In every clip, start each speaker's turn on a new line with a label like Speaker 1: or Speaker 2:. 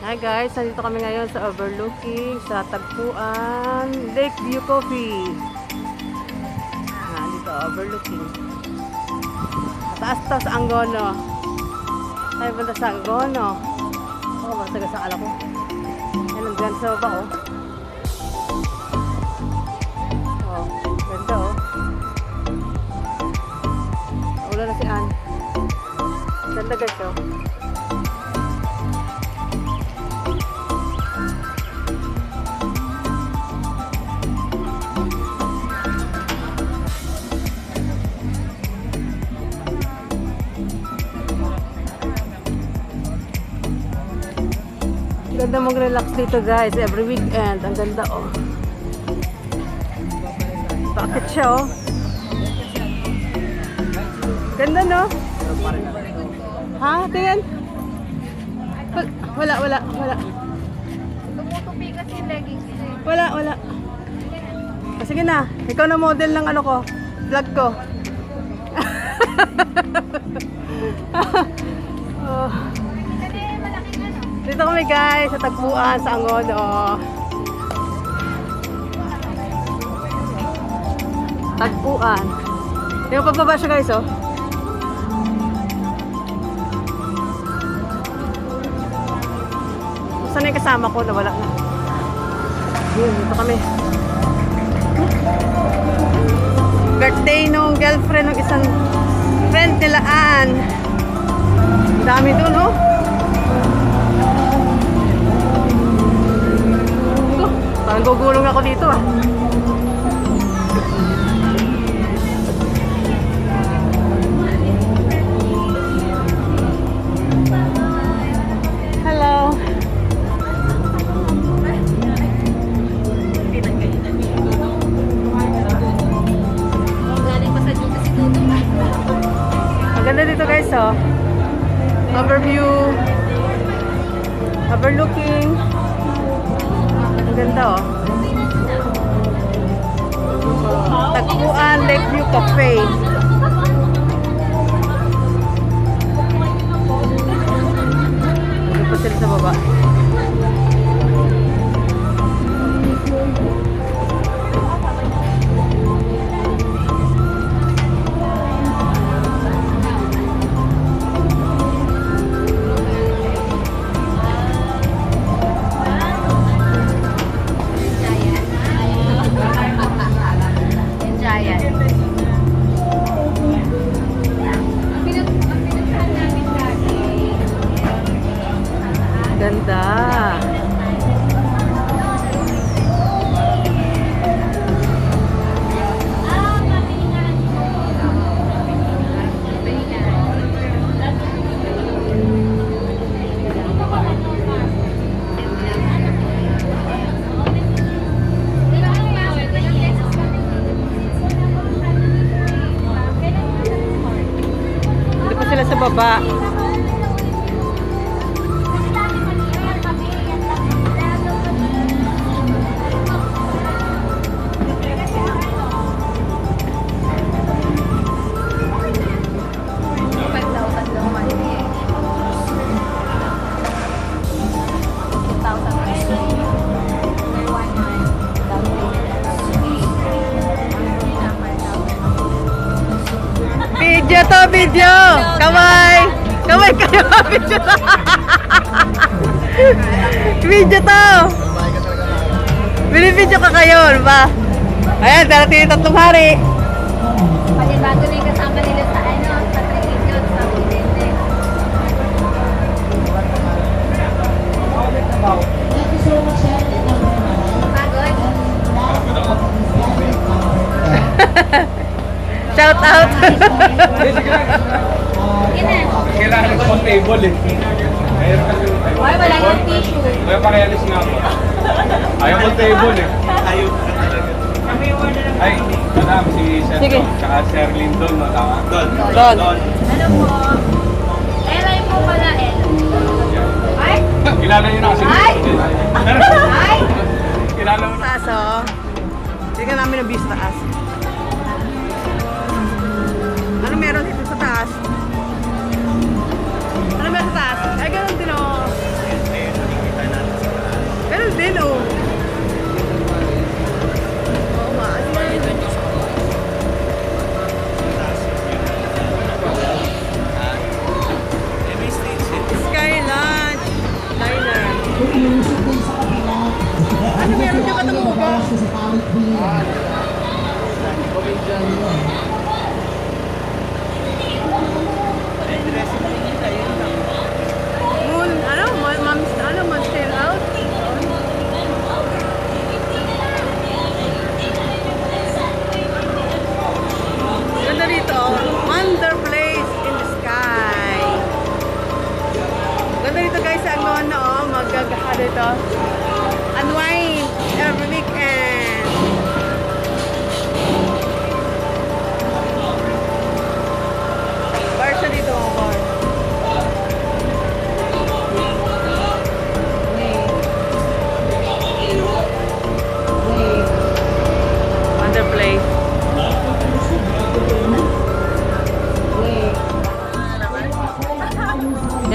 Speaker 1: Hi guys, nandito kami ngayon sa overlooking sa tagpuan Lakeview Coffee. Dito overlooking. Mataas to sa Angono. Ay, banda sa Angono. Masaga sa ala ko. Yan ang ganda sa baba ganda Ulan na si Ann. Ganda guys Ganda mag-relax dito guys, every weekend. Ang ganda Bakit siya Ganda no? Ha? Tingnan? Wala.
Speaker 2: Tumutupi kasi leggings nila.
Speaker 1: Wala. Sige na, ikaw na model ng ano ko, vlog ko. Dito kami guys, sa tagpuan sa Angono. Tagpuan. Yung pababa siya guys Saan na yung kasama ko? Nawala na. Yun, dito kami. Birthday nung girlfriend ng isang friend nila Ann. Ang dami doon Parang gugulong ako dito Hello. Maganda dito guys Overview. Overlooking. Ang ganda Tagpuan Lakeview Cafe. Dito pa sila sa baba. Ganda. Dito pa sila sa baba. Video! Kamay kayo! Video to! Binibidyo ka kayo, ba? Ayan, darating yung tatlong hari.
Speaker 2: Panibago na yung kasama nila sa sa tradisyon, sa Pidente.
Speaker 1: Shout out!
Speaker 3: Kailangan ng phone table
Speaker 2: Ay, wala yung tissue.
Speaker 3: Kaya pakialis nga ako. Ayaw phone table Ay, madam, si Sir
Speaker 1: Sige.
Speaker 3: Don, tsaka Sir Lindon, no? Tama? Don.
Speaker 2: Ano po? Eray po pala, Ay!
Speaker 3: Kilala niyo na kasi.
Speaker 2: Ay! Ay!
Speaker 3: Kilala mo na.
Speaker 1: Taas Tingnan namin ang view sa taas. Ano meron dito sa taas? Ano meron sa taas? Ay, ganun din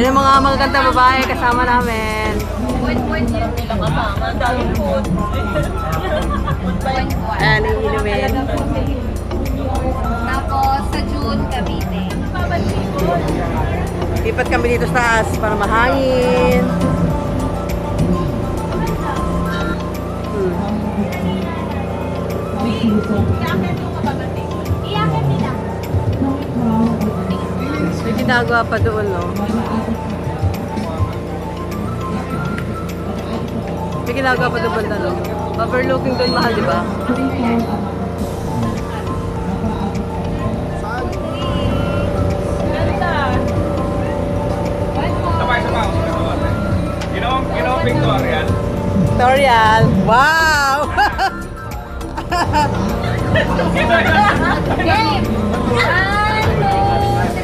Speaker 1: Yan ang mga magaganda babae kasama namin.
Speaker 2: Point yun nila kasama. Daming food.
Speaker 1: Ayan, iinumin.
Speaker 2: Tapos sa June, Cavite.
Speaker 1: Lipat kami dito sa taas para mahangin.
Speaker 2: Iyakin nila.
Speaker 1: May ginagawa pa doon, no? May ginagawa pa doon banda, no? Overlooking doon mahal, di ba?
Speaker 3: Sabay. Ginawa Victorian.
Speaker 1: Tutorial. Wow!
Speaker 2: Game! 1, 2, 3.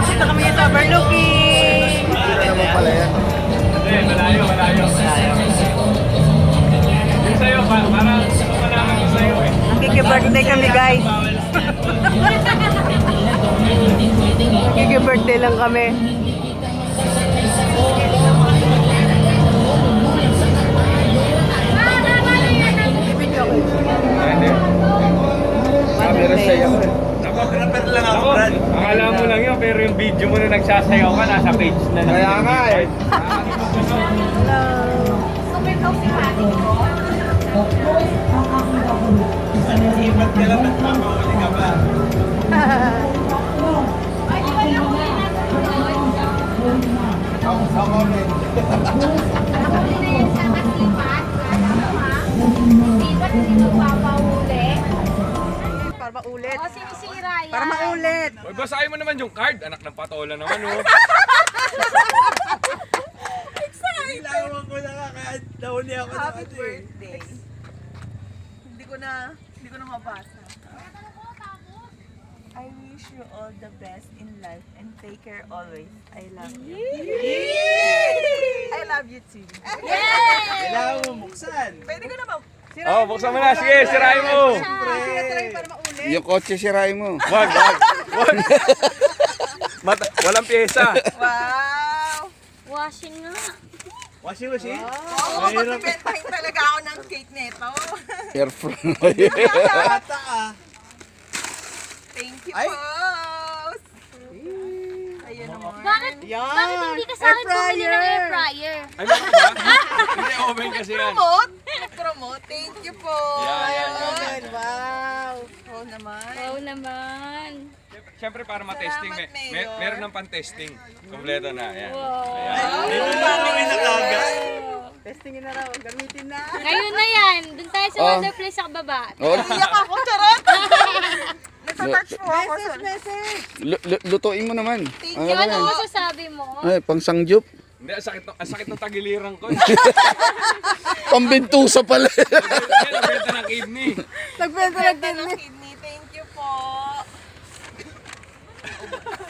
Speaker 1: Dito kami sa overlooking.
Speaker 3: Hindi, malayo. Yung sa'yo, para malaman yung sa'yo eh.
Speaker 1: Nakiki-birthday kami, guys. Nakiki-birthday lang kami.
Speaker 3: Hindi. Nag-photographer lang ako, Brad. Akala mo lang yun, pero yung video mo na nagsasayaw ka, nasa page na lang. Kaya nga eh.
Speaker 2: Super toxic ko.
Speaker 3: Ibat ka lang at makauli ka ba?
Speaker 2: Ay, di ba nakuha na yan sa kaslipan. Di ba hindi magpapahuli?
Speaker 1: Para maulit.
Speaker 2: O, sinisira yan.
Speaker 1: Para maulit.
Speaker 3: Uy, basahin mo naman yung card. Anak ng patola naman, oh.
Speaker 4: Kailangan ko na nga kahit nauli ako na
Speaker 5: Happy birthday. Hindi ko na mabasa. I wish you all the best in life and take care always. I love you. I love you too.
Speaker 4: Kailangan mo buksan.
Speaker 5: Pwede ko na ba?
Speaker 3: Oh, buksan mo na. Sige, sirahin mo.
Speaker 6: Yung kotse sirahin mo.
Speaker 3: Wag. Walang pyesa.
Speaker 5: Wow!
Speaker 2: Washing nga.
Speaker 4: Washing machine?
Speaker 5: Oo, magbibentahin talaga ako ng cake nito.
Speaker 6: Careful.
Speaker 4: Bata ka.
Speaker 5: Thank you
Speaker 4: Ay.
Speaker 5: po. Ayun naman.
Speaker 2: Bakit hindi ka sa akin bumili ng air fryer?
Speaker 3: Ay, meron ba? Hindi, oven kasi yan.
Speaker 5: Promote. Thank you po.
Speaker 3: Yan.
Speaker 1: Wow.
Speaker 5: Oo naman.
Speaker 2: Oo naman.
Speaker 3: Siyempre para matesting,
Speaker 5: Salamat,
Speaker 3: may
Speaker 5: Mayor.
Speaker 3: meron ng pan-testing. Kompleto na, yan.
Speaker 2: Wow.
Speaker 3: Ayan.
Speaker 4: Dito na kami nakagad.
Speaker 1: Testingin na raw. Gamitin na.
Speaker 2: Ngayon na yan. Doon tayo sa
Speaker 6: Oh.
Speaker 2: Wonder Place sa kababa.
Speaker 6: Oh,
Speaker 5: Iyak ako, charot! Nasa-touch po ako.
Speaker 1: Message.
Speaker 6: lutuin mo naman.
Speaker 5: Thank
Speaker 6: Ano
Speaker 2: Yung
Speaker 6: ba
Speaker 2: ano
Speaker 6: yan?
Speaker 2: masasabi mo?
Speaker 6: Ay, pang sangyup.
Speaker 3: Hindi, ang sakit ng tagiliran ko.
Speaker 6: Pambintusa pala.
Speaker 3: Yan, ang benta ng kidney.
Speaker 1: Nagbenta
Speaker 5: Ganda
Speaker 1: ng
Speaker 5: ng kidney. Thank you po.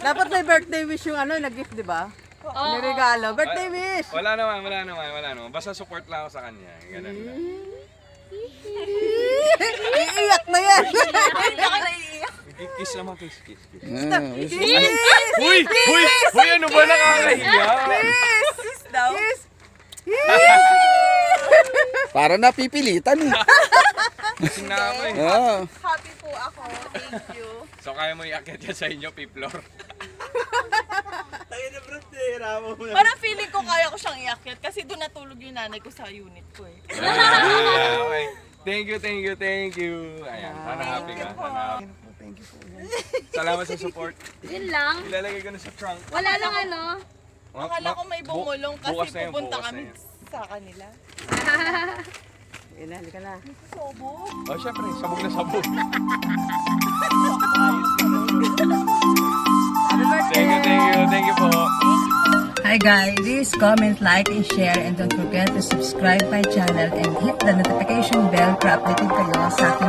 Speaker 1: Dapat may birthday wish yung nag-gift, di ba?
Speaker 2: Oo.
Speaker 1: Niregalo. Birthday wish!
Speaker 3: Wala naman. Basta support lang ako sa kanya. Ganun lang.
Speaker 1: Iiyak na yan!
Speaker 5: Hindi ako naiiyak.
Speaker 3: Kiss naman, kiss.
Speaker 6: Ah,
Speaker 3: Uy, ano ba nakakahiya?
Speaker 5: Sis daw.
Speaker 6: para napipilitan eh.
Speaker 3: Kasing na ako eh.
Speaker 6: Ah,
Speaker 5: Happy po ako. Thank you.
Speaker 3: So kaya mo iakyat yan sa inyo, P-floor.
Speaker 4: Tayo na bro, hirapan mo na.
Speaker 5: Parang feeling ko kaya ko siyang iakyat kasi doon natulog yung nanay ko sa unit ko eh.
Speaker 3: Okay. Thank you. Ayan, sana happy ka. Sana happy. Salamat sa support.
Speaker 2: Yun lang.
Speaker 3: Ilalagay ko na sa trunk.
Speaker 2: Wala lang ano.
Speaker 5: Akala ko may bumulong
Speaker 3: bukas
Speaker 5: kasi
Speaker 3: na yun,
Speaker 5: pupunta
Speaker 3: bukas na
Speaker 5: kami
Speaker 3: yun.
Speaker 5: sa kanila.
Speaker 1: Ayun na, halika na.
Speaker 5: Sobo.
Speaker 3: Oh, syempre, sabog na sabog. Thank you po.
Speaker 1: Hi guys, please comment, like, and share, and don't forget to subscribe my channel and hit the notification bell para updated kayo sa aking